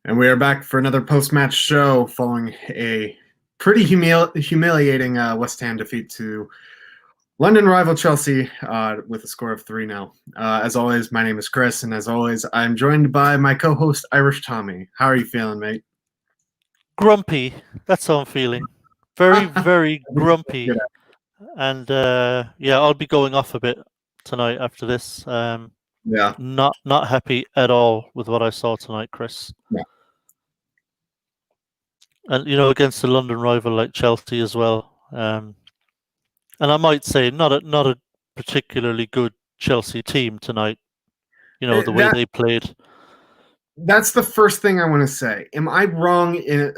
And we are back for another post-match show following a pretty humiliating West Ham defeat to London rival Chelsea with a score of 3-0. As always, my name is Chris, and as always, I'm joined by my co-host Irish Tommy. How are you feeling, mate? Grumpy. That's how I'm feeling. Very, very grumpy. And yeah, I'll be going off a bit tonight after this. Yeah. Not happy at all with what I saw tonight, Chris. Yeah. And against the London rival like Chelsea as well. And I might say not a particularly good Chelsea team tonight. The way they played. That's the first thing I want to say. Am I wrong in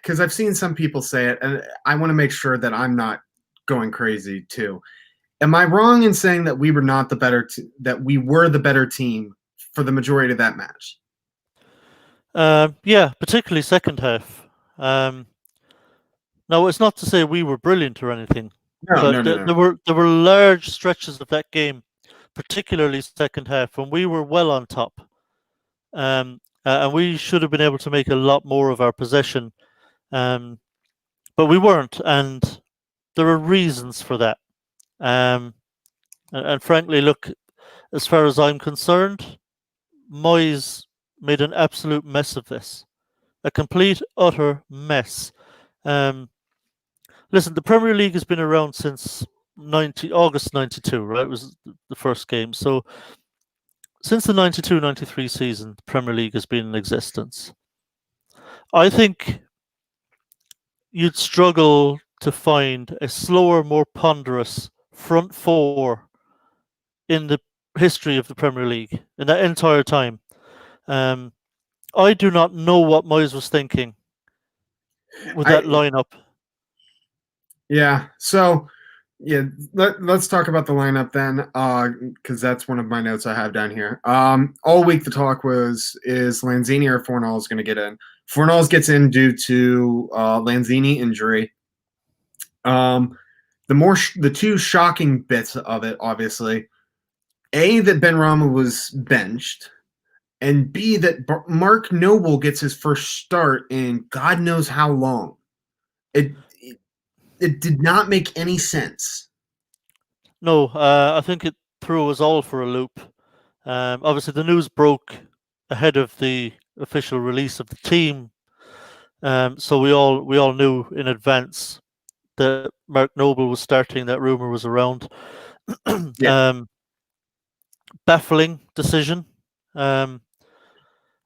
because I've seen some people say it, and I want to make sure that I'm not going crazy too. Am I wrong in saying that we were not the better that we were the better team for the majority of that match? Yeah, particularly second half. Now, it's not to say we were brilliant or anything, No. there were large stretches of that game, particularly second half, when we were well on top, and we should have been able to make a lot more of our possession, but we weren't, and there are reasons for that. And frankly, look, as far as I'm concerned, Moyes made an absolute mess of this, a complete, utter mess. Listen, the Premier League has been around since August 92, right? It was the first game. So since the 92-93 season, the Premier League has been in existence. I think you'd struggle to find a slower, more ponderous front four in the history of the Premier League in that entire time. I do not know what Moyes was thinking with that lineup. Yeah. So, let's talk about the lineup then, because that's one of my notes I have down here. All week the talk is Lanzini or Fornals going to get in. Fornals gets in due to Lanzini injury. The two shocking bits of it, obviously, A, that Benrahma was benched, and B, that Mark Noble gets his first start in God knows how long. It did not make any sense. No, I think it threw us all for a loop. Obviously, the news broke ahead of the official release of the team, so we all knew in advance that Mark Noble was starting. That rumor was around. Baffling decision. I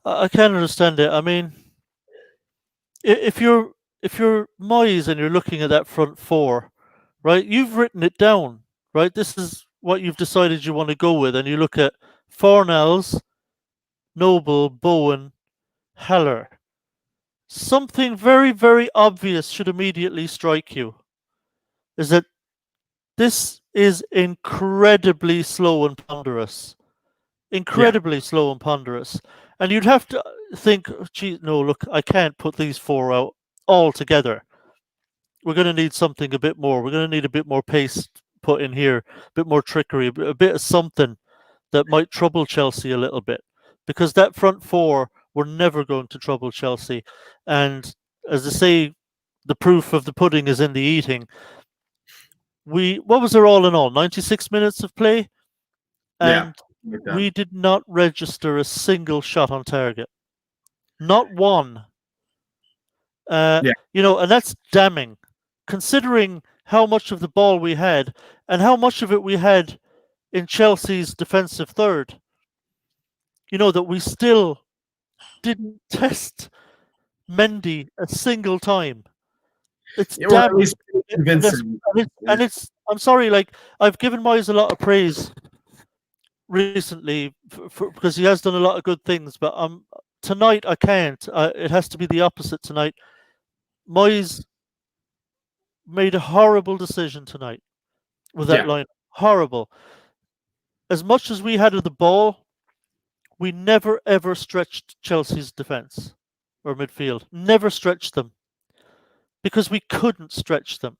can't understand it. I mean, if you're Moyes and you're looking at that front four, right? You've written it down, right? This is what you've decided you want to go with, and you look at Fornals, Noble, Bowen, Haller. Something very, very obvious should immediately strike you, is that this is incredibly slow and ponderous. Incredibly slow and ponderous. And you'd have to think, gee, no, look, I can't put these four out all together. We're going to need something a bit more. We're going to need a bit more pace put in here, a bit more trickery, a bit of something that might trouble Chelsea a little bit. Because that front four were never going to trouble Chelsea. And as I say, the proof of the pudding is in the eating. What was there all in all? 96 minutes of play? And we did not register a single shot on target. Not one. And that's damning, considering how much of the ball we had and how much of it we had in Chelsea's defensive third. That we still didn't test Mendy a single time. It's damning. And it's I'm sorry, like, I've given Moyes a lot of praise recently because he has done a lot of good things, but tonight I can't. It has to be the opposite tonight. Moyes made a horrible decision tonight with that line. Horrible. As much as we had of the ball, we never ever stretched Chelsea's defense or midfield. Never stretched them because we couldn't stretch them.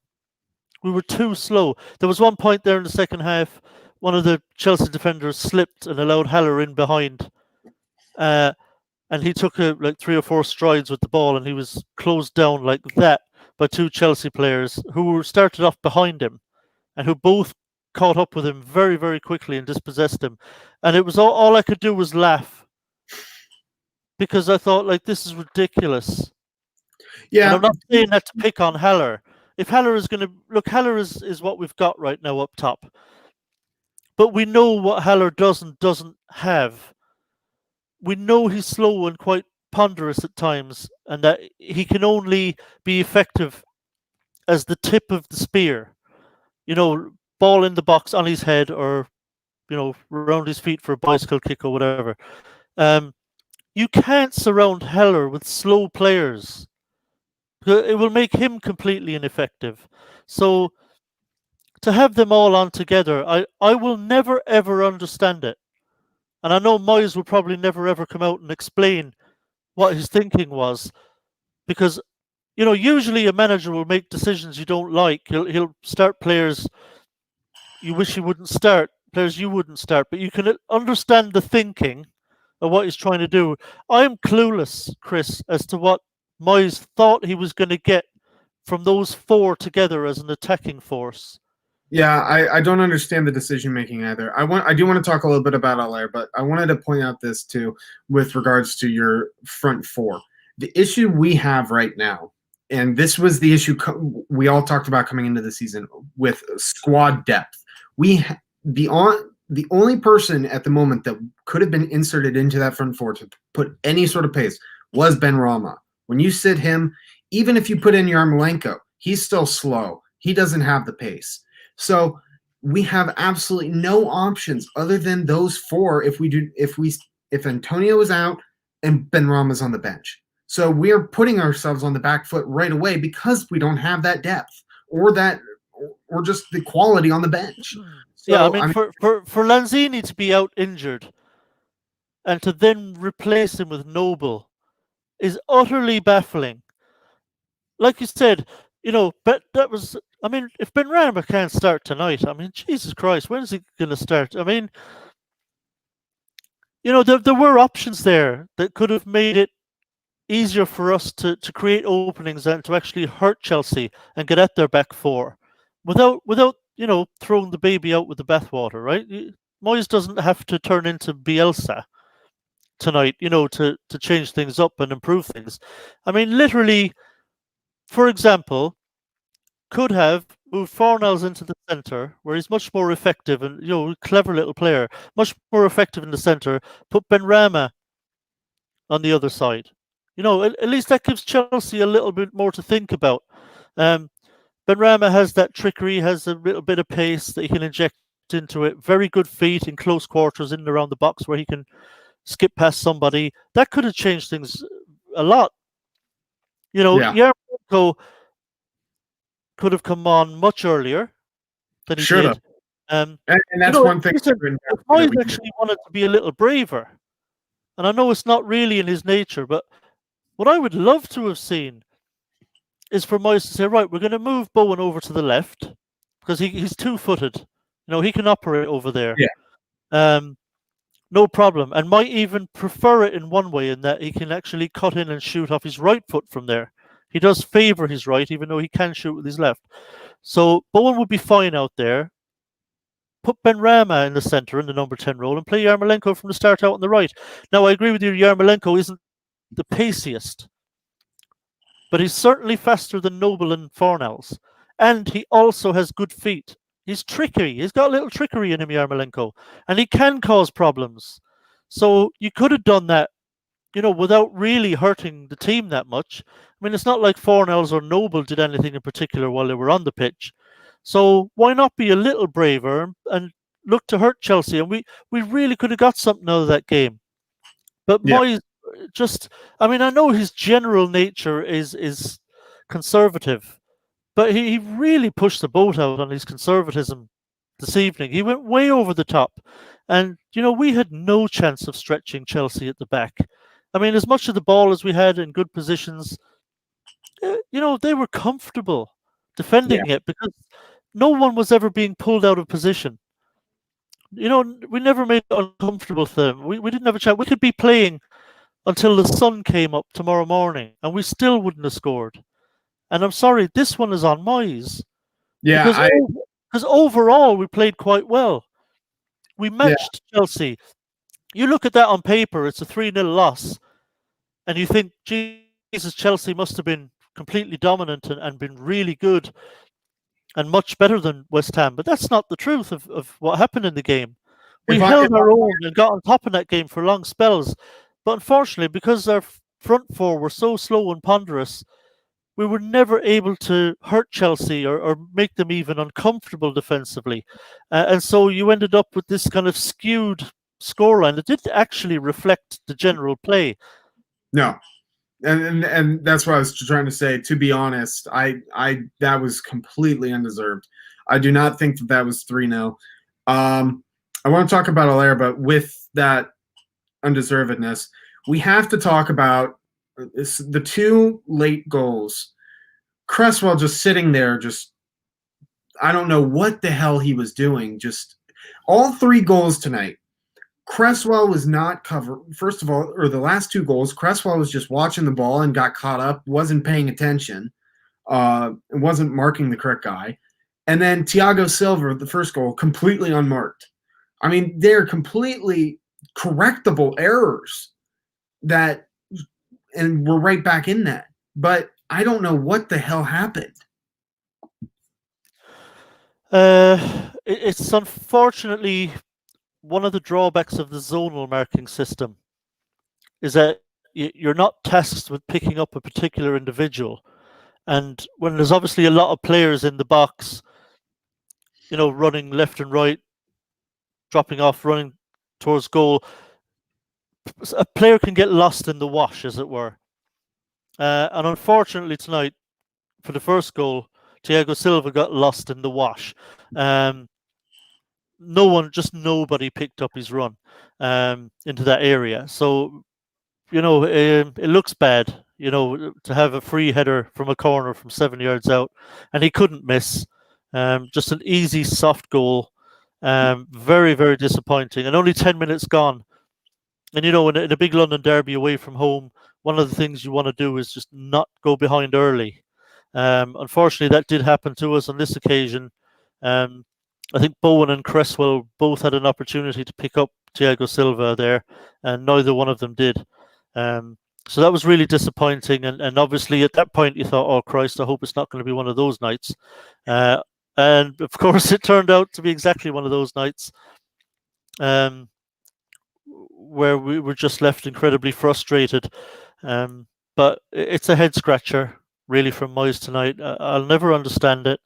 We were too slow. There was one point there in the second half, one of the Chelsea defenders slipped and allowed Haller in behind. and he took like 3 or 4 strides with the ball, and he was closed down like that by 2 Chelsea players who were started off behind him, and who both caught up with him very, very quickly and dispossessed him. And it was all I could do was laugh, because I thought, like, this is ridiculous. Yeah. And I'm not saying that to pick on Haller. If Haller is going to look, Haller is what we've got right now up top. But we know what Haller doesn't have. We know he's slow and quite ponderous at times, and that he can only be effective as the tip of the spear. Ball in the box on his head, or around his feet for a bicycle kick or whatever. You can't surround Heller with slow players. It will make him completely ineffective. So to have them all on together, I will never ever understand it. And I know Moyes will probably never ever come out and explain what his thinking was, because usually a manager will make decisions you don't like. He'll start players you wish he wouldn't start, players you wouldn't start, but you can understand the thinking of what he's trying to do. I'm clueless, Chris, as to what Moyes thought he was going to get from those 4 together as an attacking force. Yeah, I don't understand the decision making either. I do want to talk a little bit about Allaire, but I wanted to point out this too with regards to your front 4. The issue we have right now, and this was the issue we all talked about coming into the season with squad depth. The only person at the moment that could have been inserted into that front 4 to put any sort of pace was Benrahma. When you sit him, even if you put in Yarmolenko, he's still slow. He doesn't have the pace. So we have absolutely no options other than those 4 if Antonio is out and Benrahma's on the bench. So we are putting ourselves on the back foot right away because we don't have that depth or just the quality on the bench. So, yeah, I mean, for Lanzini to be out injured and to then replace him with Noble is utterly baffling. Like you said, but that was. I mean, if Benrahma can't start tonight, I mean, Jesus Christ, when is he going to start? I mean, there were options there that could have made it easier for us to create openings and to actually hurt Chelsea and get at their back 4 without throwing the baby out with the bathwater, right? Moyes doesn't have to turn into Bielsa tonight, to change things up and improve things. I mean, literally, for example, could have moved Fornals into the centre, where he's much more effective and clever little player, much more effective in the centre. Put Benrahma on the other side. At least that gives Chelsea a little bit more to think about. Benrahma has that trickery, has a little bit of pace that he can inject into it. Very good feet in close quarters, in and around the box, where he can skip past somebody. That could have changed things a lot. Yarmolenko could have come on much earlier than he did. And that's one thing. Moyes actually wanted to be a little braver. And I know it's not really in his nature, but what I would love to have seen is for Moyes to say, right, we're going to move Bowen over to the left because he's 2-footed. He can operate over there. Yeah. No problem. And might even prefer it in one way, in that he can actually cut in and shoot off his right foot from there. He does favour his right, even though he can shoot with his left. So Bowen would be fine out there. Put Benrahma in the centre in the number 10 role and play Yarmolenko from the start out on the right. Now, I agree with you, Yarmolenko isn't the paciest, but he's certainly faster than Noble and Fornals. And he also has good feet. He's tricky. He's got a little trickery in him, Yarmolenko, and he can cause problems. So you could have done that, without really hurting the team that much. I mean, it's not like Fornals or Noble did anything in particular while they were on the pitch. So why not be a little braver and look to hurt Chelsea? And we really could have got something out of that game. But Moyes I mean, I know his general nature is conservative, but he really pushed the boat out on his conservatism this evening. He went way over the top. And, we had no chance of stretching Chelsea at the back. I mean, as much of the ball as we had in good positions, they were comfortable defending it because no one was ever being pulled out of position. We never made it uncomfortable for them. We didn't have a chance. We could be playing until the sun came up tomorrow morning, and we still wouldn't have scored. And I'm sorry, this one is on Moyes Yeah, because because overall we played quite well. We yeah, matched Chelsea. You look at that on paper, it's a 3-0 loss, and you think, Jesus, Chelsea must have been completely dominant and been really good and much better than West Ham. But that's not the truth of what happened in the game. We if held our own and got on top of that game for long spells. But unfortunately, because our front four were so slow and ponderous, we were never able to hurt Chelsea or make them even uncomfortable defensively. And so you ended up with this kind of skewed scoreline that didn't actually reflect the general play. no, and that's what I was trying to say. To be honest, I that was completely undeserved. I do not think that was 3-0. I want to talk about Allaire, but with that undeservedness, we have to talk about the two late goals. Cresswell just sitting there, just I don't know what the hell he was doing. Just all three goals tonight. Cresswell was not covered. First of all, or the last two goals, Cresswell was just watching the ball and got caught up, wasn't paying attention, wasn't marking the correct guy. And then Thiago Silva, the first goal, completely unmarked. I mean, they're completely correctable errors that, and we're right back in that. But I don't know what the hell happened. It's unfortunately one of the drawbacks of the zonal marking system is that you're not tasked with picking up a particular individual. And when there's obviously a lot of players in the box, running left and right, dropping off, running towards goal, a player can get lost in the wash, as it were. And unfortunately tonight, for the first goal, Thiago Silva got lost in the wash. Nobody picked up his run into that area. So, it looks bad, to have a free header from a corner from 7 yards out, and he couldn't miss. Just an easy, soft goal. Very, very disappointing. And only 10 minutes gone. And, in a big London derby away from home, one of the things you want to do is just not go behind early. Unfortunately, that did happen to us on this occasion. I think Bowen and Cresswell both had an opportunity to pick up Thiago Silva there, and neither one of them did. So that was really disappointing. And obviously, at that point, you thought, oh, Christ, I hope it's not going to be one of those nights. And of course, it turned out to be exactly one of those nights where we were just left incredibly frustrated. But it's a head scratcher, really, from Moyes tonight. I'll never understand it,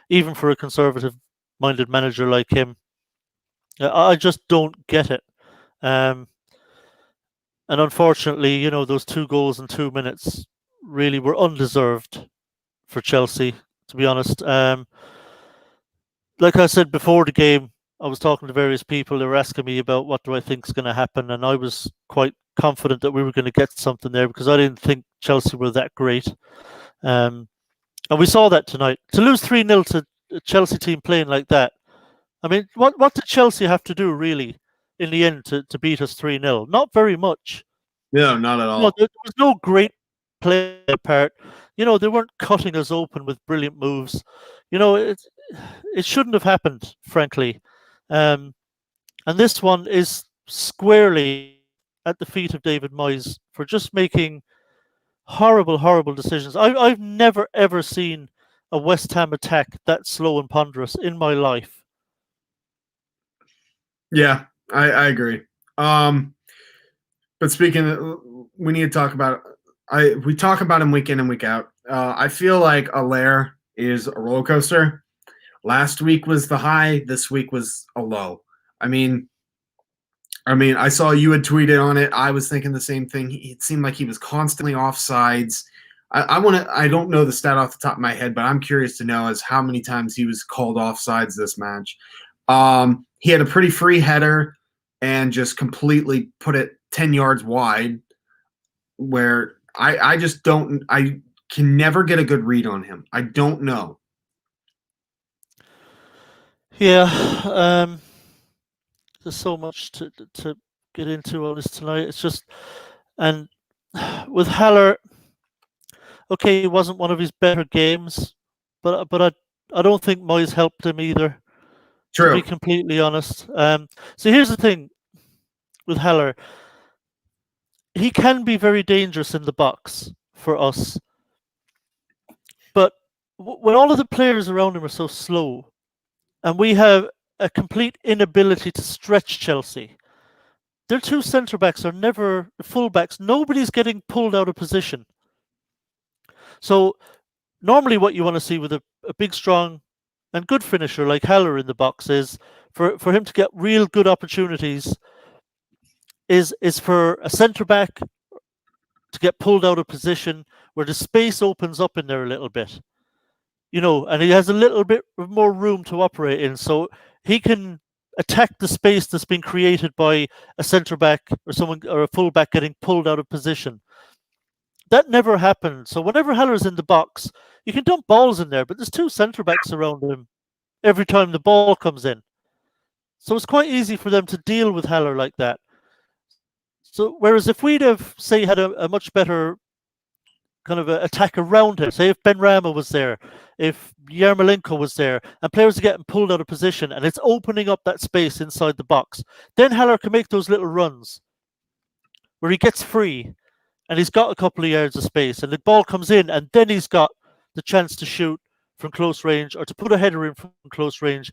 even for a conservative-minded manager like him. I just don't get it. And unfortunately, those two goals in 2 minutes really were undeserved for Chelsea, to be honest. Like I said before the game, I was talking to various people. They were asking me about what do I think is going to happen, and I was quite confident that we were going to get something there because I didn't think Chelsea were that great. And we saw that tonight. To lose 3-0 to a Chelsea team playing like that, I mean, what did Chelsea have to do, really, in the end to beat us 3-0? Not very much. No, not at all. There was no great play apart. They weren't cutting us open with brilliant moves. It shouldn't have happened, frankly. And this one is squarely at the feet of David Moyes for just making horrible, horrible decisions. I've never, ever seen a West Ham attack that slow and ponderous in my life. Yeah, I agree. But speaking of, we need to talk about we talk about him week in and week out. I feel like Allaire is a roller coaster. Last week was the high. This week was a low. I mean, I saw you had tweeted on it. I was thinking the same thing. It seemed like he was constantly offsides. I don't know the stat off the top of my head, but I'm curious to know as how many times he was called offsides this match. He had a pretty free header and just completely put it 10 yards wide, where I just don't. I can never get a good read on him. I don't know. Yeah, there's so much to get into on this tonight. It's just And with Haller, okay, it wasn't one of his better games, but I don't think Moyes helped him either, to be True. completely honest. So here's the thing with Haller. He can be very dangerous in the box for us, but when all of the players around him are so slow, and we have a complete inability to stretch Chelsea, their two centre backs are never full backs. Nobody's getting pulled out of position. So normally, what you want to see with a big, strong, and good finisher like Haller in the box is for him to get real good opportunities. Is for a centre back to get pulled out of position where the space opens up in there a little bit, and he has a little bit more room to operate in, so he can attack the space that's been created by a centre back or someone or a full back getting pulled out of position. That never happened. So whenever Haller's in the box, you can dump balls in there, but there's two centre backs around him every time the ball comes in. So it's quite easy for them to deal with Haller like that. So whereas if we'd have, say, had a much better kind of attack around him, say if Ben Rama was there, if Yarmolenko was there, and players are getting pulled out of position and it's opening up that space inside the box, then Haller can make those little runs where he gets free and he's got a couple of yards of space and the ball comes in and then he's got the chance to shoot from close range or to put a header in from close range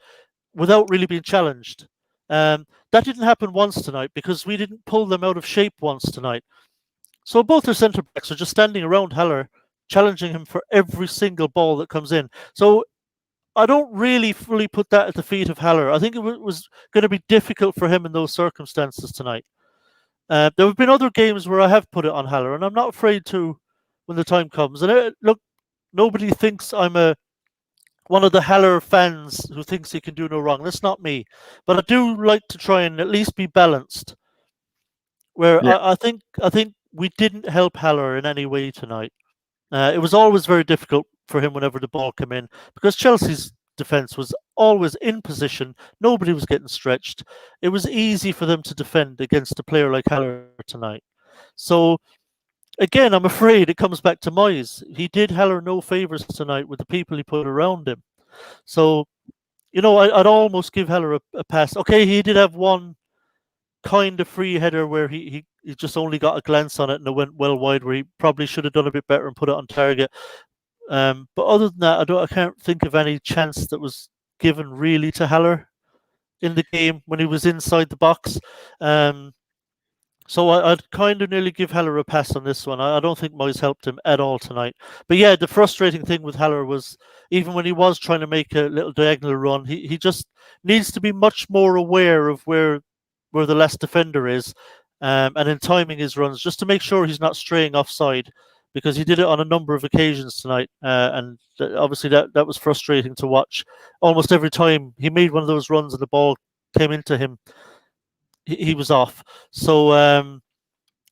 without really being challenged. That didn't happen once tonight because we didn't pull them out of shape once tonight. So both their centre backs are just standing around Haller, challenging him for every single ball that comes in. So I don't really fully put that at the feet of Haller. I think it was going to be difficult for him in those circumstances tonight. There have been other games where I have put it on Haller, and I'm not afraid to when the time comes. And look, nobody thinks I'm one of the Haller fans who thinks he can do no wrong. That's not me. But I do like to try and at least be balanced. Where Yeah. I think we didn't help Haller in any way tonight. It was always very difficult for him whenever the ball came in because Chelsea's defence was always in position. Nobody was getting stretched. It was easy for them to defend against a player like Haller tonight. So again, I'm afraid it comes back to Moyes. He did Haller no favours tonight with the people he put around him. So, I'd almost give Haller a pass. Okay, he did have one kind of free header where he just only got a glance on it and it went well wide, where he probably should have done a bit better and put it on target. But other than that, I can't think of any chance that was given really to Haller in the game when he was inside the box. So I'd kind of nearly give Haller a pass on this one. I don't think Moyes helped him at all tonight. But yeah, the frustrating thing with Haller was even when he was trying to make a little diagonal run, he just needs to be much more aware of where the last defender is, and in timing his runs just to make sure he's not straying offside, because he did it on a number of occasions tonight, and obviously that was frustrating to watch. Almost every time he made one of those runs and the ball came into him, he was off. So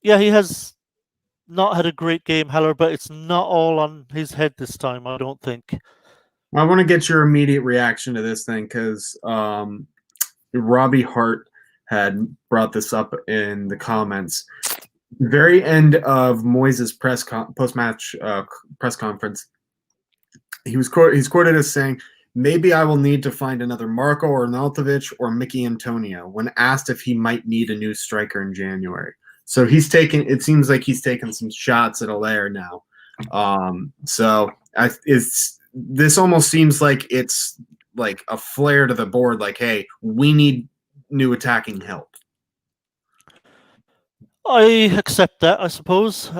yeah, he has not had a great game, Haller, but it's not all on his head this time, I don't think. I want to get your immediate reaction to this thing because Robbie Hart had brought this up in the comments. Very end of Moyes' post-match press conference, he's quoted as saying, "Maybe I will need to find another Marco Arnautovic or Mickey Antonio," when asked if he might need a new striker in January. So it seems like he's taken some shots at Allaire now. This almost seems like it's like a flare to the board, like, hey, we need new attacking help. I accept that, I suppose.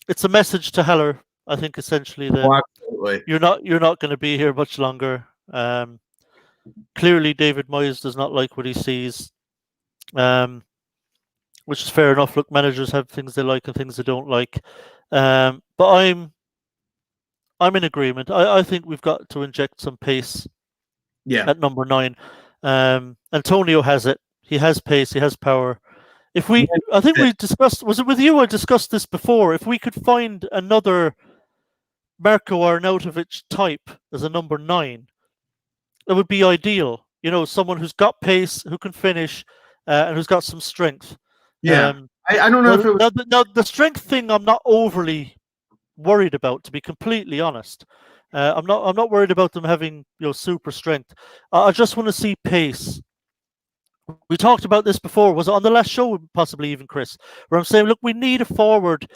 It's a message to Haller, I think, essentially that absolutely. you're not going to be here much longer. Clearly, David Moyes does not like what he sees, which is fair enough. Look, managers have things they like and things they don't like, but I'm in agreement. I think we've got to inject some pace. Yeah. At number 9, Antonio has it. He has pace. He has power. I think we discussed. Was it with you? I discussed this before. If we could find another Marco Arnautovic type as a number 9, that would be ideal. Someone who's got pace, who can finish, and who's got some strength. Yeah. I don't know if it was. Now, the strength thing, I'm not overly worried about, to be completely honest. I'm not worried about them having super strength. I just want to see pace. We talked about this before. Was it on the last show, possibly even Chris, where I'm saying, look, we need a forward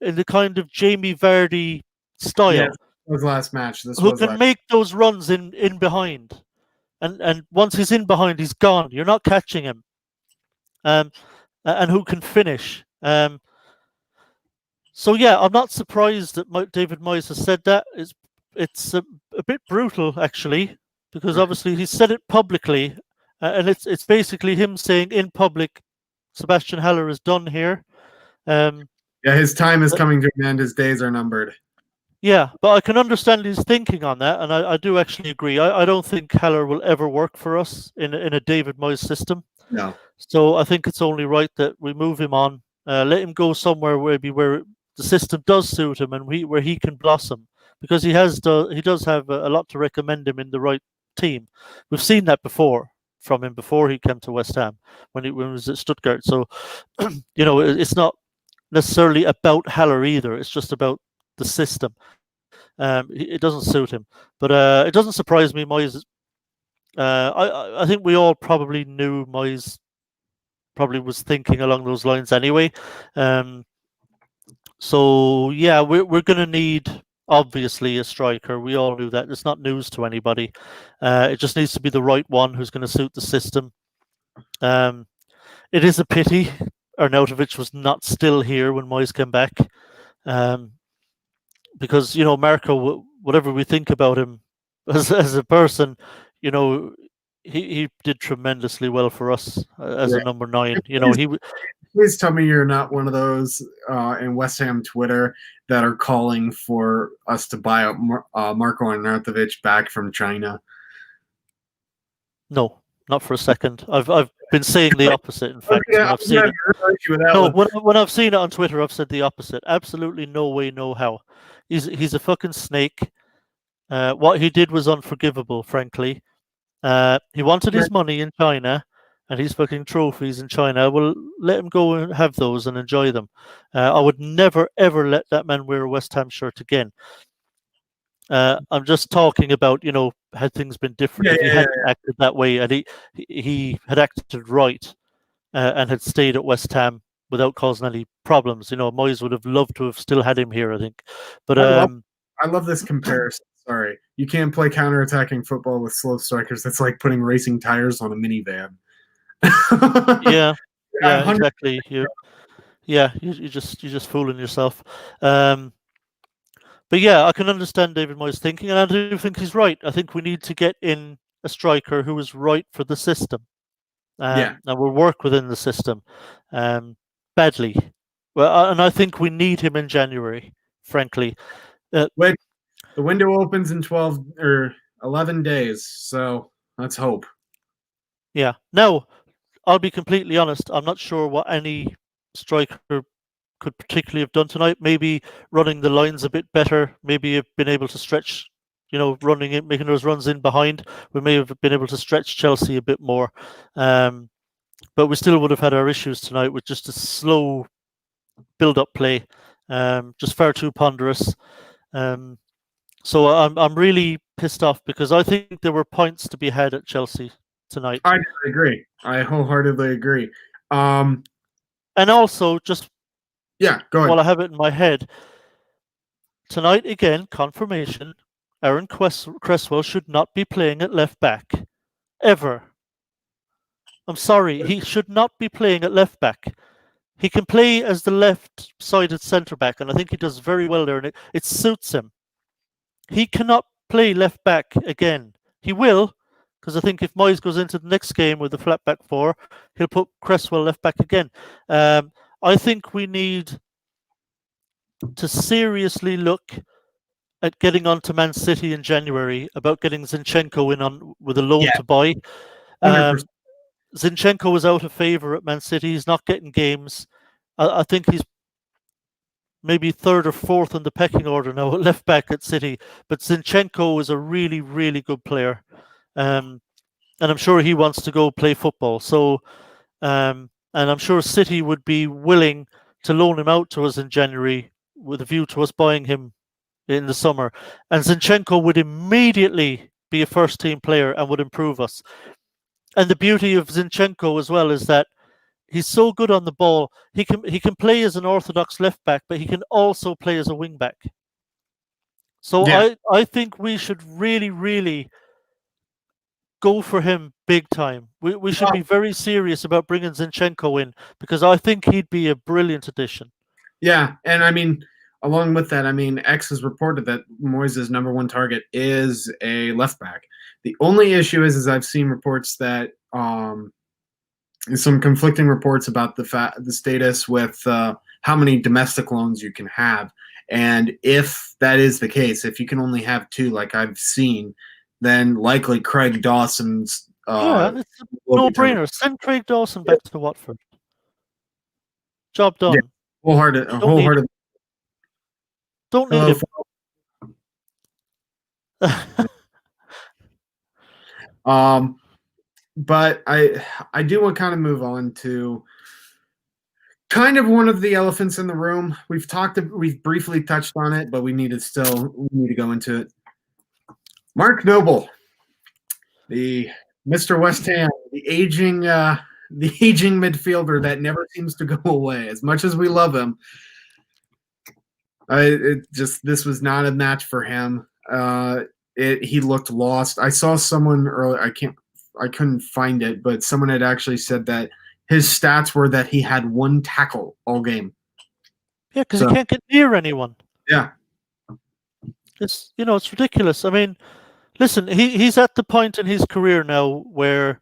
in the kind of Jamie Vardy Yeah, style this was last match. This who was can last. make those runs in behind, and once he's in behind, he's gone. You're not catching him. And who can finish. So yeah, I'm not surprised that David Moyes has said that. It's a bit brutal actually, because obviously he said it publicly, and it's basically him saying in public, Sebastian Haller is done here. Yeah, his time is coming to an end. His days are numbered. Yeah, but I can understand his thinking on that, and I do actually agree. I don't think Haller will ever work for us in a David Moyes system. No. So I think it's only right that we move him on, let him go somewhere where the system does suit him and where he can blossom, because he does have a lot to recommend him in the right team. We've seen that before from him before he came to West Ham when he was at Stuttgart. So it's not necessarily about Haller either. It's just about the system. It doesn't suit him, but it doesn't surprise me. Moyes. I think we all probably knew Moyes probably was thinking along those lines anyway. So yeah, we're going to need obviously a striker. We all knew that. It's not news to anybody. It just needs to be the right one who's going to suit the system. It is a pity Arnautovic was not still here when Moyes came back, because Marco, whatever we think about him as a person, he did tremendously well for us as a number 9. Please tell me you're not one of those in West Ham Twitter that are calling for us to buy up Marco Arnautovic back from China. No, not for a second. I've been saying the opposite. In fact, when I've seen it. When I've seen it on Twitter, I've said the opposite. Absolutely no way, no how. He's a fucking snake. What he did was unforgivable, frankly. He wanted his money in China and his fucking trophies in China. Well, let him go and have those and enjoy them. I would never, ever let that man wear a West Ham shirt again. I'm just talking about, had things been different, if he hadn't acted that way and he had acted right and had stayed at West Ham without causing any problems. Moyes would have loved to have still had him here, I think. But I love this comparison. Sorry, you can't play counterattacking football with slow strikers. That's like putting racing tires on a minivan. yeah, exactly. You're just fooling yourself. But yeah, I can understand David Moyes' thinking, and I do think he's right. I think we need to get in a striker who is right for the system, and will work within the system badly. Well, and I think we need him in January, frankly. Wait, the window opens in 12 or 11 days, so let's hope. Yeah. Now, I'll be completely honest. I'm not sure what any striker could particularly have done tonight. Maybe running the lines a bit better. Maybe have been able to stretch, running it, making those runs in behind. We may have been able to stretch Chelsea a bit more. But we still would have had our issues tonight with just a slow build-up play, just far too ponderous. So I'm really pissed off because I think there were points to be had at Chelsea tonight. I agree. I wholeheartedly agree. And also, just go ahead. While I have it in my head, tonight again, confirmation: Aaron Cresswell should not be playing at left back ever. I'm sorry, he should not be playing at left back. He can play as the left-sided centre back, and I think he does very well there, and it suits him. He cannot play left back again. He will, because I think if Moyes goes into the next game with the flat back 4, he'll put Cresswell left back again. I think we need to seriously look at getting onto Man City in January about getting Zinchenko in with a loan to buy. Zinchenko is out of favour at Man City. He's not getting games. I think he's maybe 3rd or 4th in the pecking order now at left back at City. But Zinchenko is a really, really good player. And I'm sure he wants to go play football. So, and and I'm sure City would be willing to loan him out to us in January with a view to us buying him in the summer. And Zinchenko would immediately be a first team player and would improve us. And the beauty of Zinchenko as well is that he's so good on the ball. He can play as an orthodox left back, but he can also play as a wing back. So Yeah. I think we should really go for him big time. We should be very serious about bringing Zinchenko in because I think he'd be a brilliant addition. Yeah, and I mean, along with that, I mean, X has reported that Moyes' number one target is a left back. The only issue is I've seen reports that some conflicting reports about the status with how many domestic loans you can have, and if that is the case, if you can only have two, like I've seen, then likely Craig Dawson's. Yeah, it's a no-brainer. Send Craig Dawson back to Watford. Job done. Yeah, wholehearted. Don't need him. But I do want to kind of move on to kind of one of the elephants in the room. We've briefly touched on it, but we need to go into it. Mark Noble, the Mr. West Ham, the aging midfielder that never seems to go away. As much as we love him, this was not a match for him. He looked lost. I saw someone earlier. I couldn't find it, but someone had actually said that his stats were that he had one tackle all game. Yeah, because he can't get near anyone. Yeah, it's ridiculous. I mean, listen, he's at the point in his career now where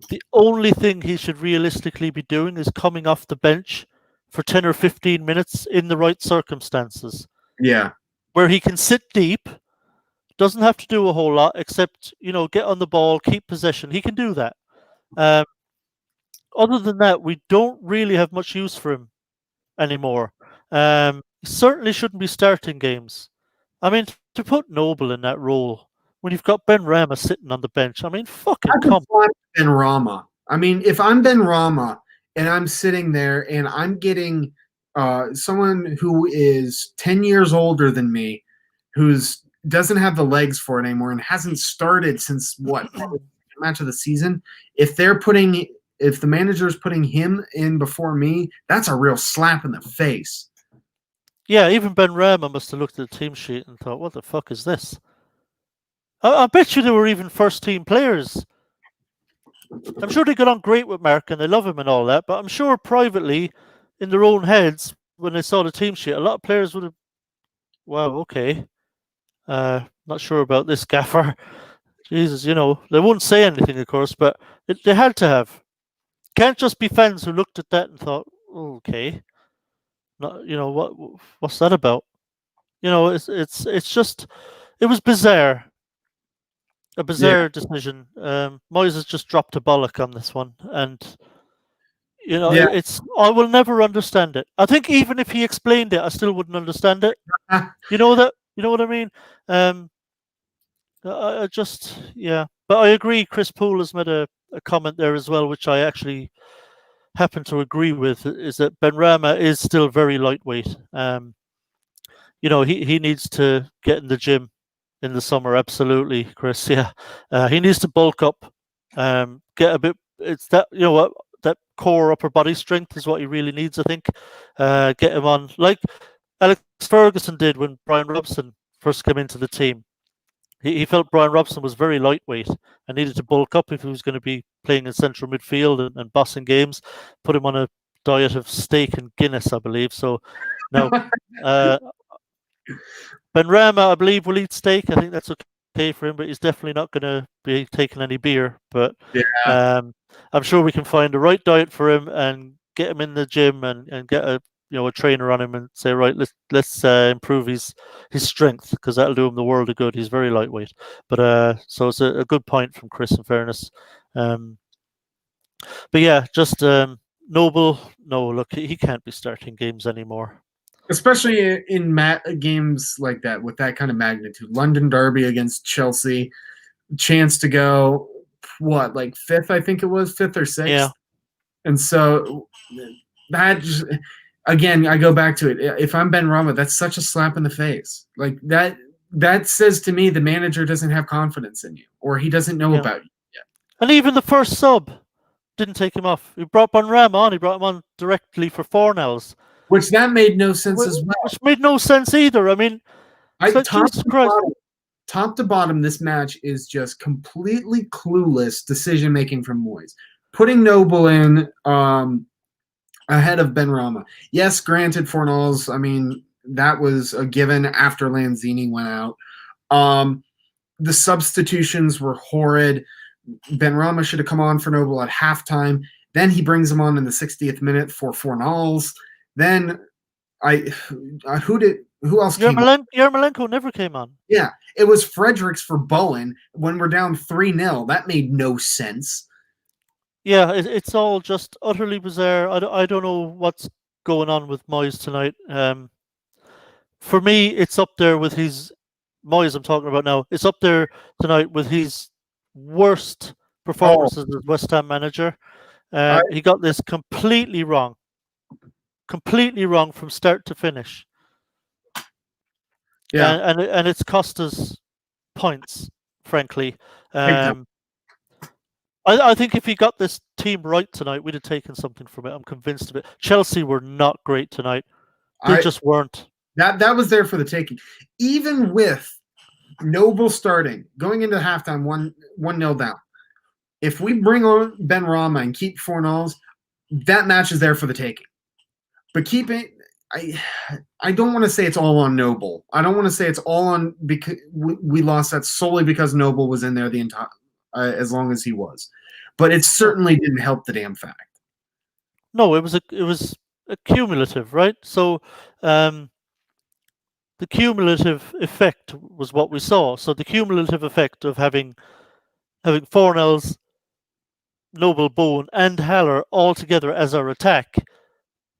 the only thing he should realistically be doing is coming off the bench for 10 or 15 minutes in the right circumstances. Yeah, where he can sit deep. Doesn't have to do a whole lot except, get on the ball, keep possession. He can do that. Other than that, we don't really have much use for him anymore. He certainly shouldn't be starting games. I mean, to put Noble in that role when you've got Ben Rama sitting on the bench, I mean, fucking come on. Ben Rama. I mean, if I'm Ben Rama and I'm sitting there and I'm getting someone who is 10 years older than me, who's doesn't have the legs for it anymore and hasn't started since match of the season. If the manager's putting him in before me, that's a real slap in the face. Yeah, even Ben Rama must have looked at the team sheet and thought, what the fuck is this? I bet you they were even first team players. I'm sure they got on great with Mark and they love him and all that, but I'm sure privately, in their own heads, when they saw the team sheet, a lot of players would have, wow, okay. Not sure about this gaffer. Jesus, they wouldn't say anything, of course, but they had to have. Can't just be fans who looked at that and thought, oh, okay, not, what's that about? It's just, it was bizarre, a bizarre decision. Moyes has just dropped a bollock on this one, and I will never understand it. I think even if he explained it, I still wouldn't understand it. You know what I mean? I just, yeah. But I agree, Chris Poole has made a comment there as well, which I actually happen to agree with, is that Ben Rama is still very lightweight. He needs to get in the gym in the summer, absolutely, Chris, yeah. He needs to bulk up, get a bit, it's that, that core upper body strength is what he really needs, I think. Get him on, like Alex Ferguson did when Brian Robson first came into the team. He felt Brian Robson was very lightweight and needed to bulk up if he was going to be playing in central midfield and bossing games. Put him on a diet of steak and Guinness, I believe. So now Ben Rama, I believe, will eat steak. I think that's okay for him, but he's definitely not going to be taking any beer. But I'm sure we can find the right diet for him and get him in the gym and get a trainer on him and say, right, let's improve his strength, because that'll do him the world of good. He's very lightweight. But so it's a good point from Chris, in fairness. But yeah, just Noble, no, look, he can't be starting games anymore. Especially in games like that with that kind of magnitude. London Derby against Chelsea, chance to go, like fifth, I think it was, fifth or sixth. Yeah. And so that just, again, I go back to it. If I'm Ben Rama, that's such a slap in the face. Like that says to me the manager doesn't have confidence in you, or he doesn't know about you yet. And even the first sub didn't take him off. He brought Bonram on. He brought him on directly for Fornells. Which that made no sense as well. Which made no sense either. I mean, it's like, Jesus Christ. Top to bottom, this match is just completely clueless decision making from Moyes. Putting Noble in ahead of Ben Rama. Yes, granted, Fornells, I mean, that was a given after Lanzini went out. The substitutions were horrid. Ben Rama should have come on for Noble at halftime. Then he brings him on in the 60th minute for Fornells. Then who else came on? Yarmolenko never came on. Yeah, it was Fredericks for Bowen when we're down 3-0. That made no sense. Yeah, it's all just utterly bizarre. I don't know what's going on with Moyes tonight. For me, it's up there with his Moyes I'm talking about now. It's up there tonight with his worst performances as West Ham manager. He got this completely wrong from start to finish. Yeah, and it's cost us points, frankly. I think if he got this team right tonight, we'd have taken something from it. I'm convinced of it. Chelsea were not great tonight. They just weren't. That was there for the taking. Even with Noble starting, going into halftime 1-0 down. If we bring on Ben Rama and keep Fornells, that match is there for the taking. But keeping I don't want to say it's all on Noble. I don't want to say it's all on because we lost that solely because Noble was in there the entire as long as he was. But it certainly didn't help the damn fact. No, it was a cumulative, right? So the cumulative effect was what we saw. So the cumulative effect of having Fornells, Noble, Bowen, and Haller all together as our attack.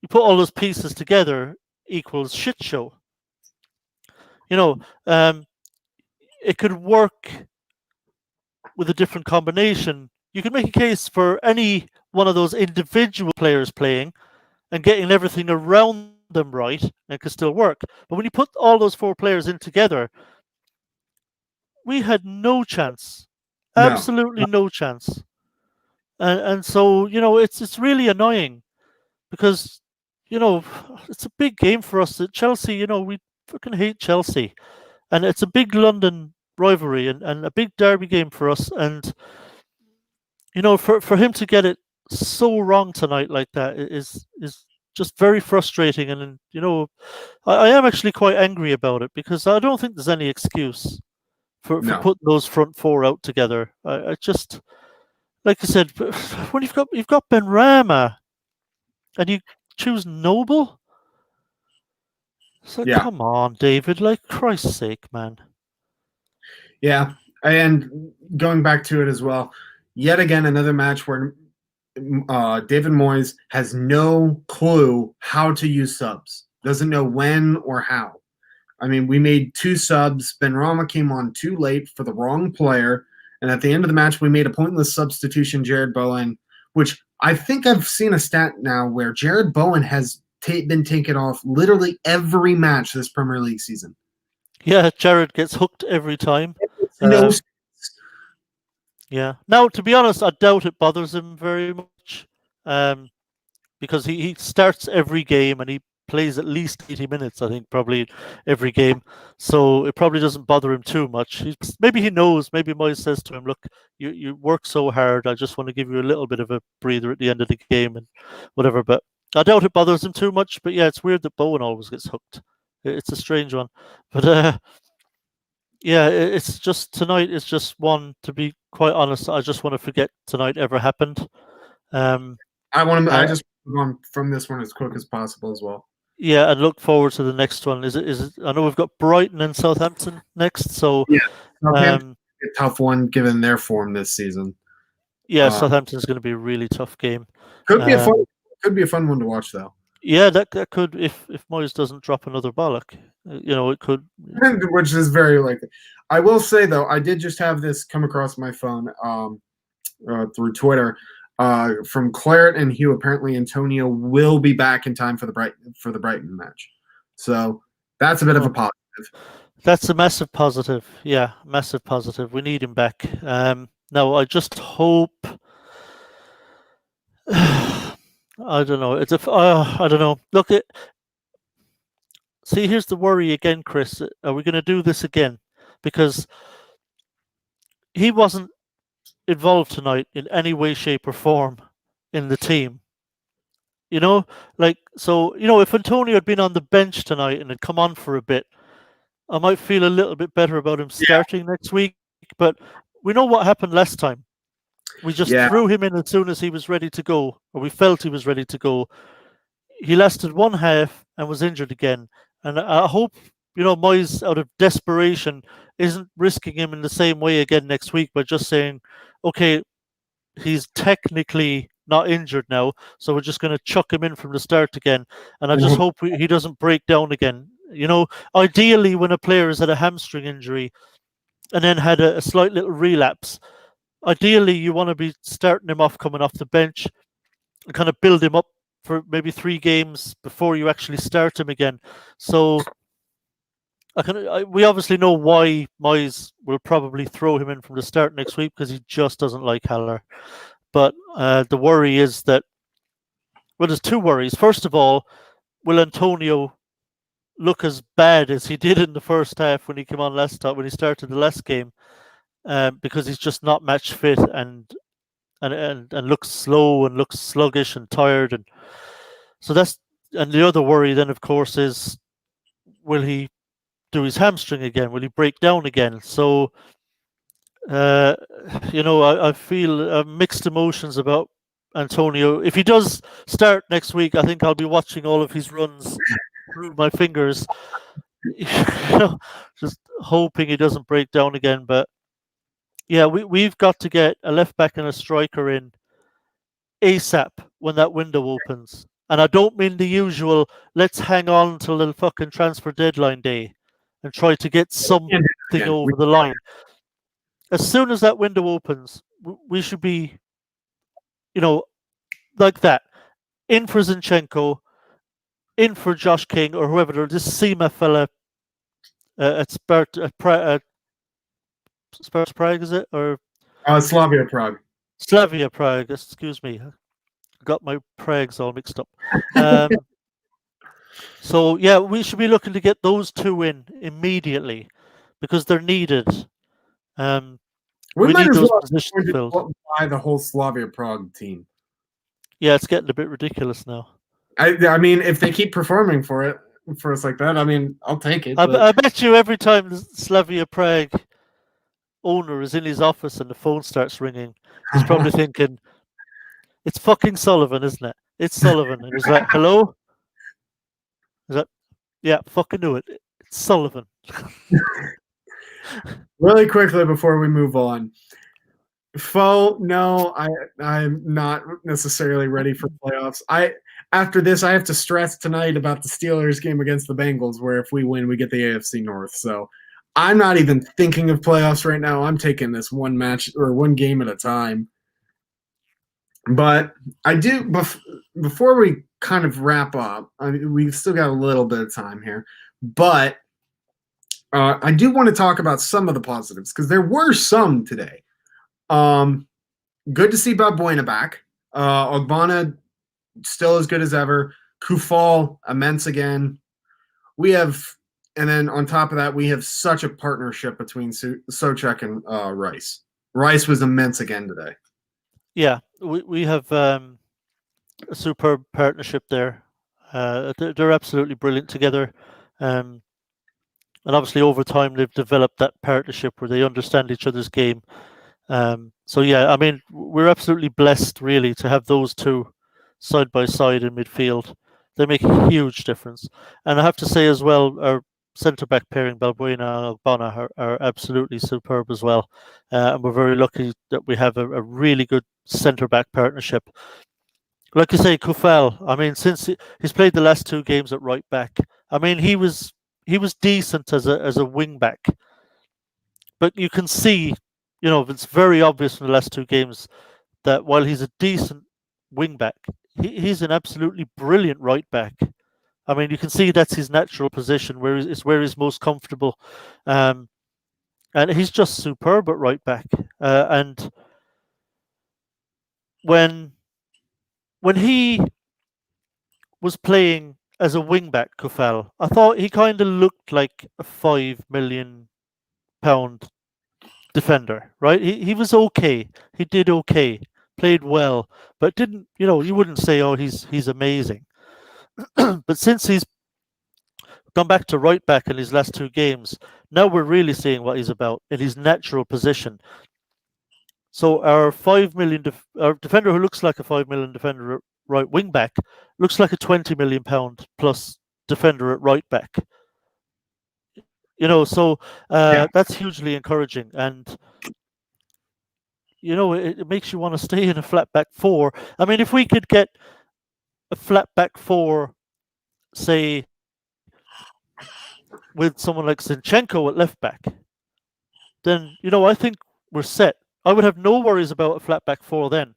You put all those pieces together equals shit show. It could work with a different combination. You could make a case for any one of those individual players playing and getting everything around them right, and it could still work. But when you put all those four players in together, we had no chance. Absolutely no chance. And so, it's really annoying because it's a big game for us at Chelsea. We fucking hate Chelsea. And it's a big London rivalry and a big derby game for us. And, for him to get it so wrong tonight like that is just very frustrating. And, I am actually quite angry about it because I don't think there's any excuse for putting those front four out together. I just, like I said, when you've got Ben Rama and you choose Noble, so come on, David, like Christ's sake, man. Yeah, and going back to it as well, yet again another match where David Moyes has no clue how to use subs, doesn't know when or how. I mean, we made 2 subs. Ben Rama came on too late for the wrong player, and at the end of the match, we made a pointless substitution, Jared Bowen, which I think I've seen a stat now where Jared Bowen has been taken off literally every match this Premier League season. Yeah, Jared gets hooked every time. No. Yeah. Now, to be honest, I doubt it bothers him very much because he starts every game and he plays at least 80 minutes, I think, probably every game. So it probably doesn't bother him too much. Maybe he knows. Maybe Moyes says to him, look, you work so hard. I just want to give you a little bit of a breather at the end of the game and whatever. But I doubt it bothers him too much. But yeah, it's weird that Bowen always gets hooked. It's a strange one. But yeah, it's just tonight is just one, to be quite honest, I just want to forget tonight ever happened. I just want from this one as quick as possible as well. Yeah, and look forward to the next one. Is it? I know we've got Brighton and Southampton next, so yeah, a tough one given their form this season. Yeah, Southampton's going to be a really tough game. Could be a fun one to watch though. Yeah, that could if Moyes doesn't drop another bollock, it could. Which is very likely. I will say though, I did just have this come across my phone through Twitter. From Claret and Hugh, apparently Antonio will be back in time for the Brighton match. So that's a bit of a positive. That's a massive positive. Yeah, massive positive. We need him back. Now, I just hope. I don't know. I don't know. Look, see, here's the worry again, Chris. Are we going to do this again? Because he wasn't involved tonight in any way, shape, or form in the team. You know, if Antonio had been on the bench tonight and had come on for a bit, I might feel a little bit better about him starting next week. But we know what happened last time. We just threw him in as soon as he was ready to go, or we felt he was ready to go. He lasted one half and was injured again. And I hope, Moyes, out of desperation, isn't risking him in the same way again next week by just saying, okay, he's technically not injured now, so we're just going to chuck him in from the start again. And I just hope he doesn't break down again. Ideally, when a player has had a hamstring injury and then had a slight little relapse, ideally you want to be starting him off coming off the bench and kind of build him up for maybe 3 games before you actually start him again. So we obviously know why Moyes will probably throw him in from the start next week, because he just doesn't like Haller. But the worry is that, well, there's 2 worries. First of all, will Antonio look as bad as he did in the first half when he came on last time, when he started the last game, because he's just not match fit and looks slow and looks sluggish and tired. And so and the other worry then, of course, is, will he do his hamstring again? Will he break down again? So, I feel mixed emotions about Antonio. If he does start next week, I think I'll be watching all of his runs through my fingers, just hoping he doesn't break down again. But yeah, we've got to get a left back and a striker in ASAP when that window opens. And I don't mean the usual, let's hang on till the fucking transfer deadline day and try to get something over the line. As soon as that window opens, we should be, like that. In for Zinchenko, in for Josh King, or whoever, this Sema fella at Sparta Prague, is it? Or Slavia Prague. Slavia Prague, excuse me. Got my Pragues all mixed up. So, yeah, we should be looking to get those 2 in immediately because they're needed. We might as well buy the whole Slavia Prague team. Yeah, it's getting a bit ridiculous now. I mean, if they keep performing for us like that, I mean, I'll take it. I bet you every time the Slavia Prague owner is in his office and the phone starts ringing, he's probably thinking, it's fucking Sullivan, isn't it? It's Sullivan. And he's like, hello? Is that? Yeah, fucking knew it. It's Sullivan. Really quickly before we move on. No, I'm not necessarily ready for playoffs. After this, I have to stress tonight about the Steelers game against the Bengals, where if we win, we get the AFC North. So I'm not even thinking of playoffs right now. I'm taking this one match or one game at a time. But I do, before we kind of wrap up, we've still got a little bit of time here, but I do want to talk about some of the positives, because there were some today. Good to see Balbuena back. Ogbonna still as good as ever. Kufal, immense again. And then on top of that, we have such a partnership between Souček and Rice. Rice was immense again today. Yeah, we have a superb partnership there. They're absolutely brilliant together. And obviously over time they've developed that partnership where they understand each other's game. So yeah, I mean, we're absolutely blessed really to have those 2 side by side in midfield. They make a huge difference. And I have to say as well, our centre-back pairing, Balbuena and Ogbonna, are absolutely superb as well. And we're very lucky that we have a really good centre-back partnership. Like you say, Kufal, I mean, since he's played the last 2 games at right back, I mean, he was decent as a wing back. But you can see, it's very obvious in the last 2 games, that while he's a decent wing back, he's an absolutely brilliant right back. I mean, you can see that's his natural position, where he's most comfortable, and he's just superb at right back. And when he was playing as a wing back, Kufal, I thought he kind of looked like a £5 million defender, right? He was okay. He did okay, played well, but didn't, you wouldn't say, oh, he's amazing. But since he's gone back to right back in his last two games, now we're really seeing what he's about in his natural position. So our our defender who looks like a £5 million defender at right wing back looks like a £20 million plus defender at right back. So that's hugely encouraging, and it makes you want to stay in a flat back four. I mean, if we could get a flat back four, say, with someone like Zinchenko at left back, then I think we're set. I would have no worries about a flat back four then,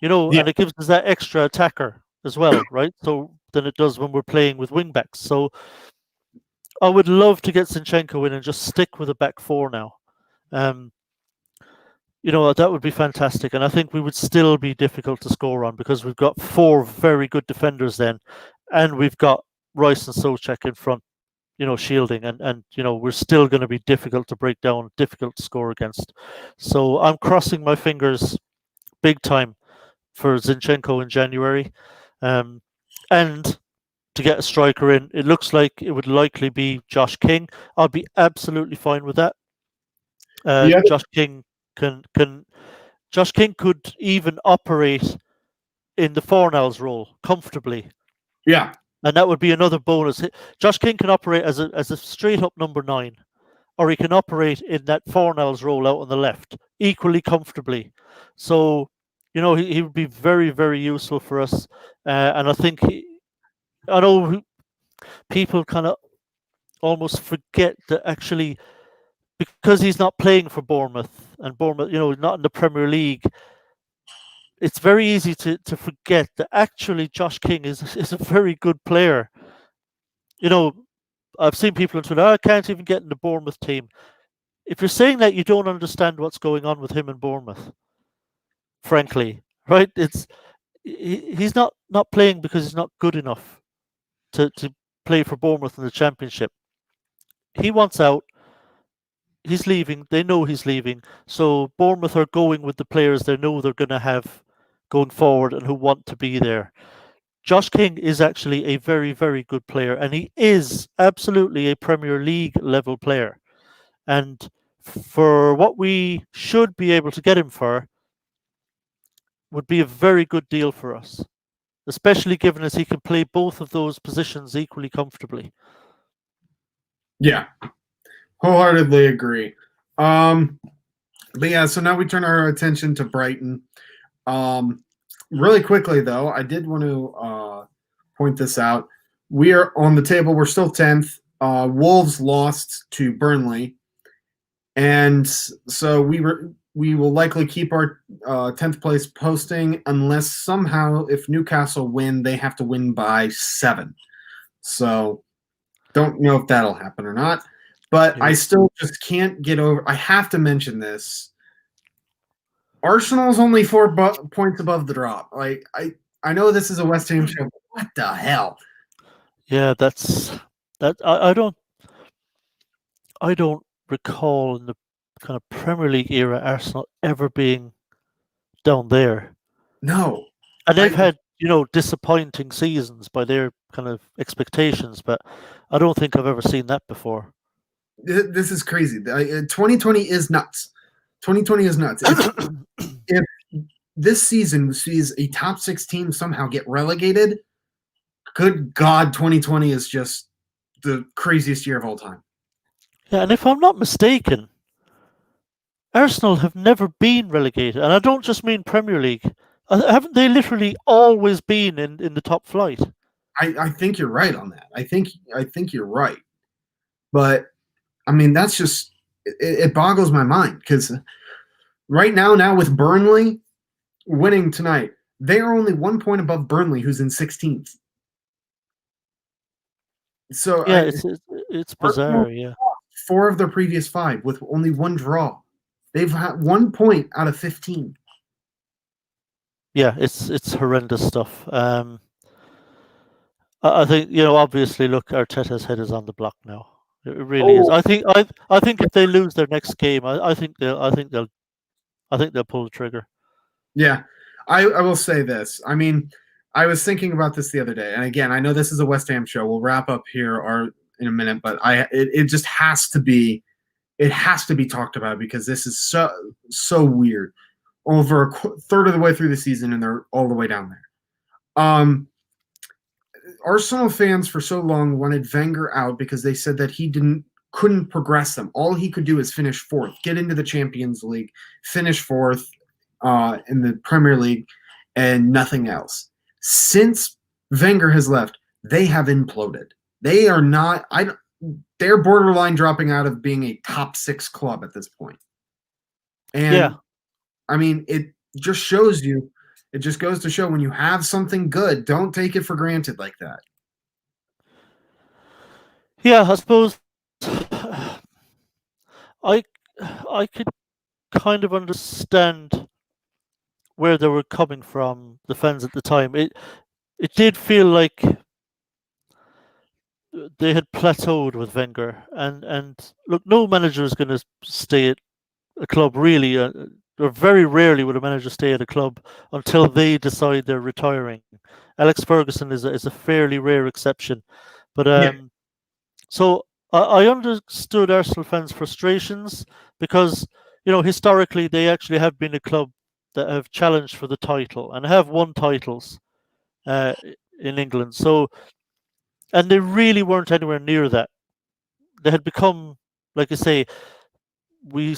and it gives us that extra attacker as well, right? So than it does when we're playing with wing backs. So I would love to get Zinchenko in and just stick with a back four now. That would be fantastic, and I think we would still be difficult to score on because we've got four very good defenders then, and we've got Rice and Souček in front, shielding, and we're still going to be difficult to break down, difficult to score against. So I'm crossing my fingers big time for Zinchenko in January, and to get a striker in. It looks like it would likely be Josh King. I'll be absolutely fine with that. Josh King Josh King could even operate in the Fornals role comfortably. Yeah. And that would be another bonus. Josh King can operate as a straight up number 9, or he can operate in that Fornals role out on the left equally comfortably. So, he would be very, very useful for us. And I think, I know people kind of almost forget that actually, because he's not playing for Bournemouth, and Bournemouth, not in the Premier League, it's very easy to forget that actually Josh King is a very good player. I've seen people on Twitter, I can't even get in the Bournemouth team. If you're saying that, you don't understand what's going on with him in Bournemouth, frankly, right? He's not playing because he's not good enough to play for Bournemouth in the Championship. He wants out. He's leaving. They know he's leaving. So Bournemouth are going with the players they know they're going to have going forward and who want to be there. Josh King is actually a very, very good player, and he is absolutely a Premier League level player. And for what we should be able to get him for, would be a very good deal for us, especially given as he can play both of those positions equally comfortably. Yeah, wholeheartedly agree. But yeah, so now we turn our attention to Brighton. Really quickly, though, I did want to point this out. We are on the table. We're still 10th. Wolves lost to Burnley. And so we will likely keep our 10th place posting unless somehow, if Newcastle win, they have to win by 7. So don't know if that'll happen or not. But yeah. I still just can't get over – I have to mention this. Arsenal's only 4 points above the drop. Like I know this is a West Ham show, but what the hell? Yeah, that's that. I don't recall in the kind of Premier League era Arsenal ever being down there. No, and they've had disappointing seasons by their kind of expectations, but I don't think I've ever seen that before. This is crazy. 2020 is nuts. 2020 is nuts. If this season sees a top 6 team somehow get relegated, good God, 2020 is just the craziest year of all time. Yeah, and if I'm not mistaken, Arsenal have never been relegated. And I don't just mean Premier League. Haven't they literally always been in the top flight? I think you're right on that. I think you're right. But, I mean, that's just – it boggles my mind because right now with Burnley, winning tonight, they are only 1 point above Burnley, who's in 16th. So Yeah, it's Arsenal bizarre. Yeah, 4 of their previous 5 with only 1 draw. They've had 1 point out of 15. yeah, it's horrendous stuff. I think obviously, look, Arteta's head is on the block now. It really is. Oh, I think if they lose their next game, I think they'll pull the trigger. yeah. I will say this. I mean, I was thinking about this the other day, and again, I know this is a West Ham show. We'll wrap up here or in a minute, but it just has to be talked about because this is so weird. Over a third of the way through the season, and they're all the way down there. Arsenal fans for so long wanted Wenger out because they said that he couldn't progress them. All he could do is finish fourth, get into the Champions League, finish fourth in the Premier League, and nothing else. Since Wenger has left, they have imploded. They are not. They're borderline dropping out of being a top 6 club at this point. And Yeah, I mean, it just shows you. It just goes to show when you have something good, don't take it for granted like that. yeah. I suppose I I could kind of understand where they were coming from, the fans at the time. It did feel like they had plateaued with Wenger, and look, no manager is going to stay at a club really, or very rarely would a manager stay at a club until they decide they're retiring. Alex Ferguson is a fairly rare exception, but Yeah, so I understood Arsenal fans' frustrations because historically they actually have been a club that have challenged for the title and have won titles uh, in England. So and they really weren't anywhere near that. They had become, like I say, we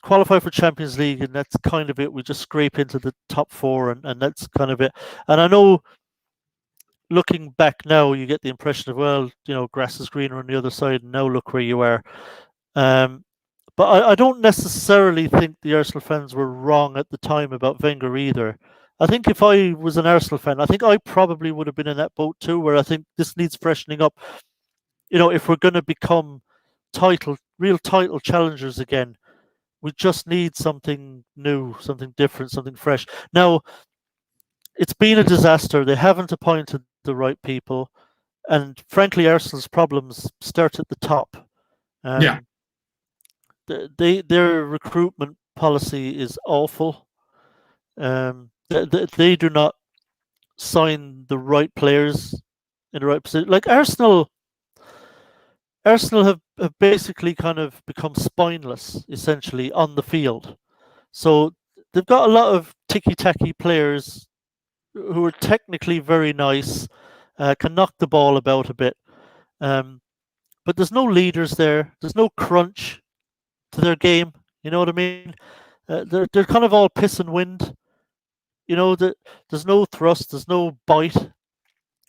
qualify for Champions League, and that's kind of it. We just scrape into the top 4, and that's kind of it. And I know, looking back now, you get the impression of, well, grass is greener on the other side, and now look where you are. Um, but I don't necessarily think the Arsenal fans were wrong at the time about Wenger either. I think if I was an Arsenal fan, I think I probably would have been in that boat too, where I think this needs freshening up. If we're going to become real title challengers again, we just need something new, something different, something fresh. Now, it's been a disaster. They haven't appointed the right people, and frankly, Arsenal's problems start at the top. yeah, Um, their recruitment policy is awful. They do not sign the right players in the right position. Like Arsenal have basically kind of become spineless, essentially, on the field. So they've got a lot of ticky-tacky players who are technically very nice, can knock the ball about a bit, um, but there's no leaders there. There's no crunch to their game. You know what I mean? They're kind of all piss and wind. There's no thrust. There's no bite. I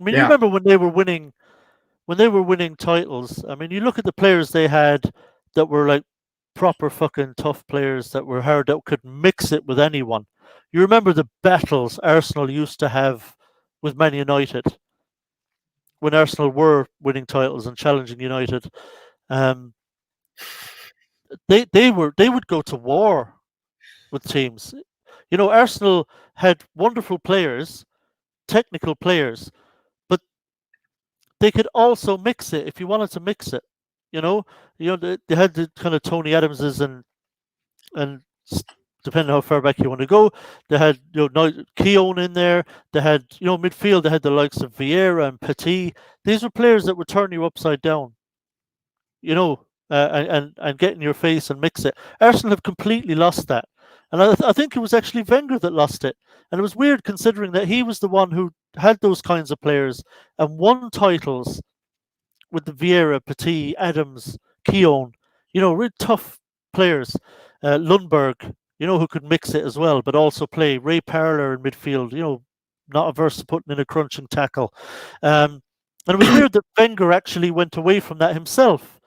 mean, you yeah, remember when they were winning titles. I mean, you look at the players they had that were like proper fucking tough players that were hard, that could mix it with anyone. You remember the battles Arsenal used to have with Man United when Arsenal were winning titles and challenging United. Um, they would go to war with teams. Arsenal had wonderful players, technical players, but they could also mix it if you wanted to mix it. They had the kind of Tony Adamses and depending how far back you want to go, they had Keown in there. They had midfield. They had the likes of Vieira and Petit. These were players that would turn you upside down. And get in your face and mix it. Arsenal have completely lost that, and I think it was actually Wenger that lost it. And it was weird considering that he was the one who had those kinds of players and won titles with the Vieira, Petit, Adams, Keown, really tough players. Lundberg, who could mix it as well, but also play. Ray Parlour in midfield, not averse to putting in a crunching tackle. And it was weird that Wenger actually went away from that himself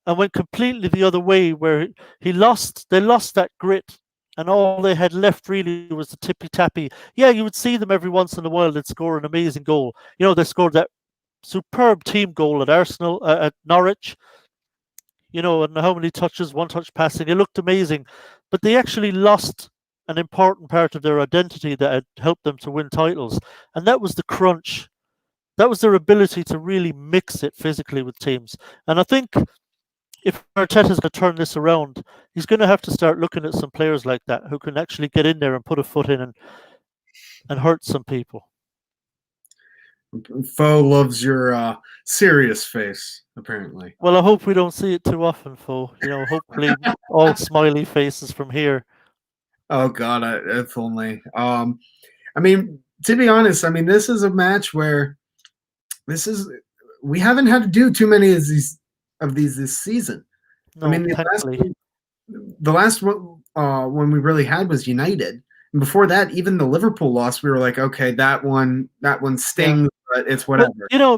and went completely the other way, where they lost that grit and all they had left really was the tippy tappy. Yeah, you would see them every once in a while. They'd score an amazing goal. They scored that superb team goal at Arsenal, at Norwich. And how many touches, one touch passing. It looked amazing, but they actually lost an important part of their identity that had helped them to win titles, and that was the crunch. That was their ability to really mix it physically with teams. And I think if Arteta's going to turn this around, he's going to have to start looking at some players like that who can actually get in there and put a foot in and hurt some people. Foe loves your serious face, apparently. Well, I hope we don't see it too often, Foe. Hopefully all smiley faces from here. Oh God, if only. I mean, to be honest, I mean this is a match where we haven't had to do too many of these this season. No, I mean, the last one we really had was United. And before that, even the Liverpool loss, we were like, okay, that one stings, but it's whatever.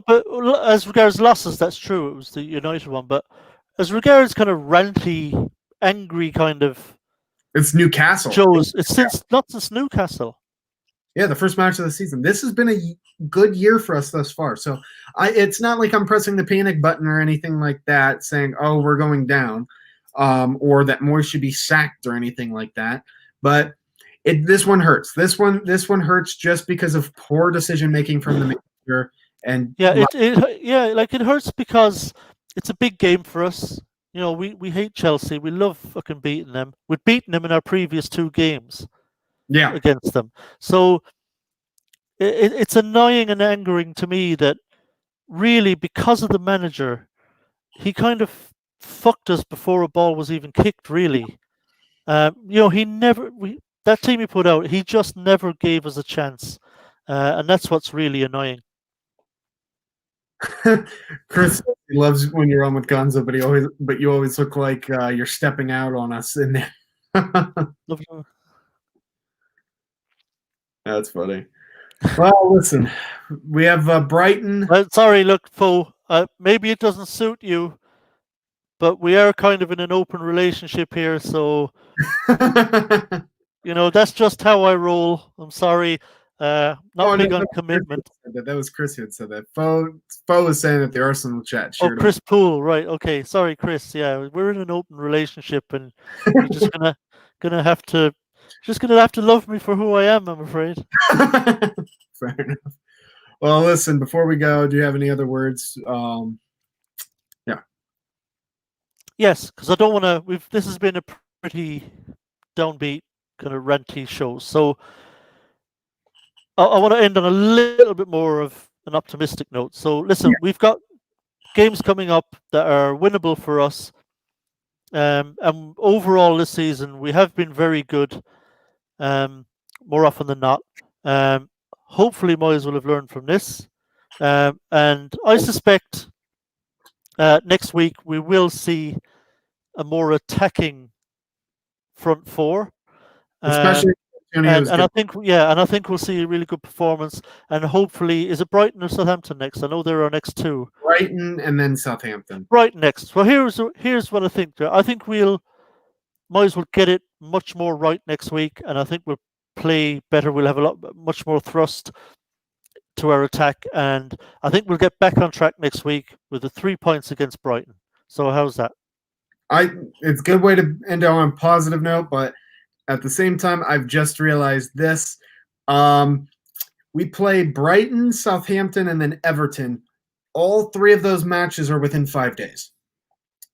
But as regards losses, that's true. It was the United one. But as regards kind of ranty, angry kind of, it's Newcastle. Shows. It's not since Newcastle. Yeah, the first match of the season. This has been a good year for us thus far. So it's not like I'm pressing the panic button or anything like that, saying, oh, we're going down, or that Moyes should be sacked or anything like that. But this one hurts. This one hurts just because of poor decision making from the manager. And it hurts because it's a big game for us. We hate Chelsea. We love fucking beating them. We've beaten them in our previous 2 games. Against them. So it's annoying and angering to me that really, because of the manager, he kind of fucked us before a ball was even kicked, really. That team he put out, he just never gave us a chance. And that's what's really annoying. Chris loves when you're on with Gonzo, but you always look like you're stepping out on us in there. That's funny. Well, listen, we have Brighton. Sorry, look, Foe. Maybe it doesn't suit you, but we are kind of in an open relationship here, so that's just how I roll. I'm sorry. Not big on commitment. That was Chris who had said that. Foe was saying that the Arsenal chat. Chris Poole, right? Okay, sorry, Chris. Yeah, we're in an open relationship, and you're just gonna have to. Just gonna have to love me for who I am, I'm afraid. Fair enough. Well, listen, before we go, do you have any other words? Yeah. Yes, because I don't want to. This has been a pretty downbeat kind of ranty show, so I want to end on a little bit more of an optimistic note. So, listen, we've got games coming up that are winnable for us, and overall this season we have been very good. More often than not. Hopefully Moyes will have learned from this. And I suspect next week we will see a more attacking front 4. Especially and I think we'll see a really good performance. And hopefully, is it Brighton or Southampton next? I know they're our next 2. Brighton and then Southampton. Brighton next. Well, here's what I think. I think Moyes will get it much more right next week, and I think we'll play better. We'll have much more thrust to our attack, and I think we'll get back on track next week with the 3 points against Brighton. So how's that? It's a good way to end on a positive note, but at the same time, I've just realized this. We play Brighton, Southampton, and then Everton. All 3 of those matches are within 5 days.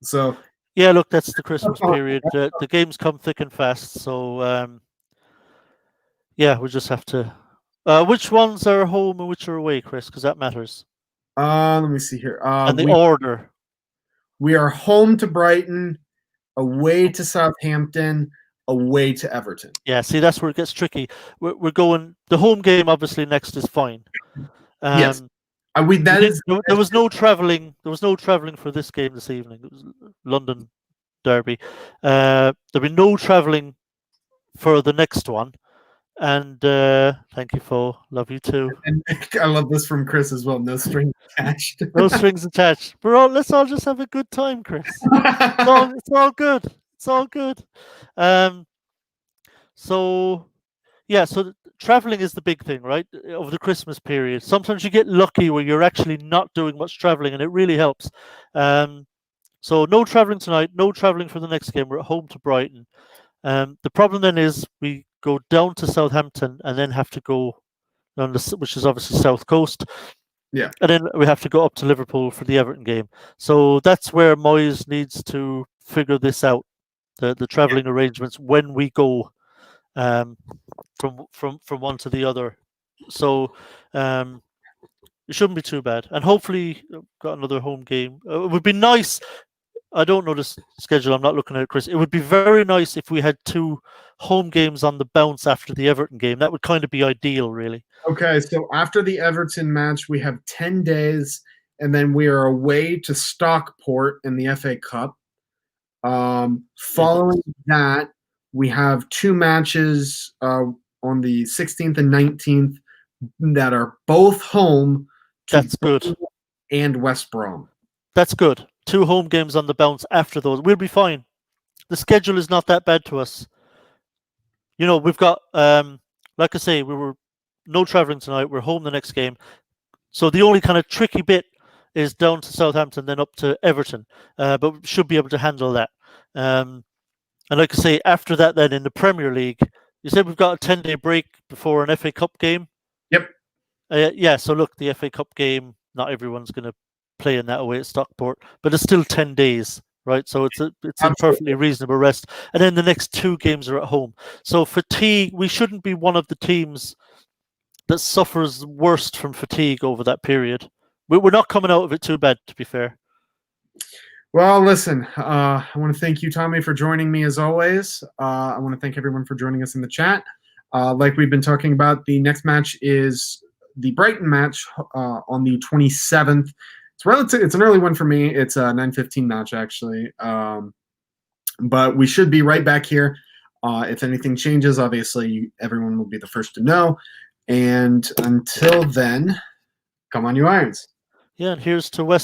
So. Yeah, look, that's the Christmas period. The games come thick and fast, so we'll just have to. Which ones are home and which are away, Chris? Because that matters. Let me see here. And the order. We are home to Brighton, away to Southampton, away to Everton. Yeah, see, that's where it gets tricky. We're going. The home game, obviously, next is fine. Yes. There was no traveling. There was no traveling for this game this evening. It was London derby. There'll be no traveling for the next one. And thank you, Foe. Love you too. And I love this from Chris as well. No strings attached. No strings attached. Let's all just have a good time, Chris. It's all good. It's all good. So yeah, so traveling is the big thing, right? Over the Christmas period, sometimes you get lucky where you're actually not doing much traveling, and it really helps. So no traveling tonight, no traveling for the next game. We're at home to Brighton. The problem then is we go down to Southampton and then have to go on which is obviously South Coast. Yeah. And then we have to go up to Liverpool for the Everton game. So that's where Moyes needs to figure this out, the traveling arrangements when we go from one to the other. So it shouldn't be too bad. And hopefully got another home game. It would be nice. I don't know the schedule. I'm not looking at it, Chris. It would be very nice if we had 2 home games on the bounce after the Everton game. That would kind of be ideal, really. Okay, so after the Everton match, we have 10 days, and then we are away to Stockport in the FA Cup. Following that, we have 2 matches on the 16th and 19th that are both home to That's good. And West Brom. That's good. 2 home games on the bounce after those. We'll be fine. The schedule is not that bad to us. You know, we've got, like I say, we were no traveling tonight. We're home the next game. So the only kind of tricky bit is down to Southampton, then up to Everton. But we should be able to handle that. And like I say, after that, then in the Premier League, you said we've got a 10-day break before an FA Cup game. Yep. Yeah. So look, the FA Cup game, not everyone's going to play in that away at Stockport, but it's still 10 days, right? So it's a perfectly reasonable rest. And then the next 2 games are at home. So fatigue, we shouldn't be one of the teams that suffers worst from fatigue over that period. We're not coming out of it too bad, to be fair. Well, listen, I want to thank you, Tommy, for joining me as always. I want to thank everyone for joining us in the chat. Like we've been talking about, the next match is the Brighton match on the 27th. It's an early one for me. It's a 9:15 match, actually. But we should be right back here. If anything changes, obviously, everyone will be the first to know. And until then, come on, you Irons. Yeah, and here's to West